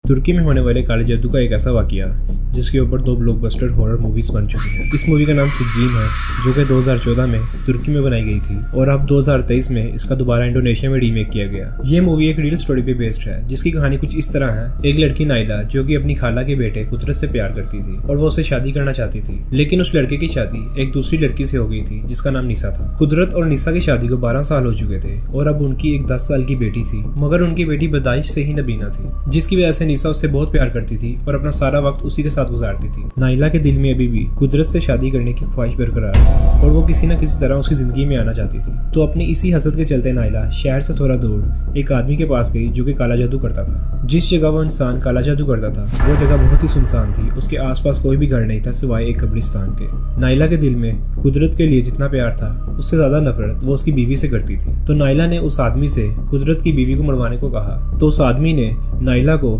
तुर्की में होने वाले काले जादू का एक ऐसा वाकया जिसके ऊपर 2 ब्लॉकबस्टर हॉरर मूवीज बन चुकी हैं। इस मूवी का नाम सिज्जीन है, जो कि 2014 में तुर्की में बनाई गई थी और अब 2023 में इसका दोबारा इंडोनेशिया में रीमेक किया गया। ये मूवी एक रियल स्टोरी पे बेस्ड है, जिसकी कहानी कुछ इस तरह है। एक लड़की नाइला, जो कि अपनी खाला के बेटे कुदरत से प्यार करती थी और वो उससे शादी करना चाहती थी, लेकिन उस लड़के की शादी एक दूसरी लड़की से हो गई थी जिसका नाम निसा था। कुदरत और निसा की शादी को 12 साल हो चुके थे और अब उनकी एक 10 साल की बेटी थी, मगर उनकी बेटी पैदाइश से ही नबीना थी, जिसकी वजह से निसा उससे बहुत प्यार करती थी और अपना सारा वक्त उसी के साथ गुजारती थी। नाइला के दिल में अभी भी कुदरत से शादी करने की ख्वाहिश बरकरार थी और वो किसी न किसी तरह उसकी जिंदगी में आना चाहती थी। तो अपनी इसी हसद के चलते नाइला शहर से थोड़ा दूर एक आदमी के पास गई जो कि काला जादू करता था। जिस जगह वो इंसान काला जादू करता था वो जगह बहुत ही सुनसान थी। उसके आसपास कोई भी घर नहीं था सिवाय एक कब्रिस्तान के। नाइला के दिल में कुदरत के लिए जितना प्यार था उससे ज्यादा नफरत वो उसकी बीवी से करती थी। तो नाइला ने उस आदमी से कुदरत की बीवी को मरवाने को कहा। तो उस आदमी ने नाइला को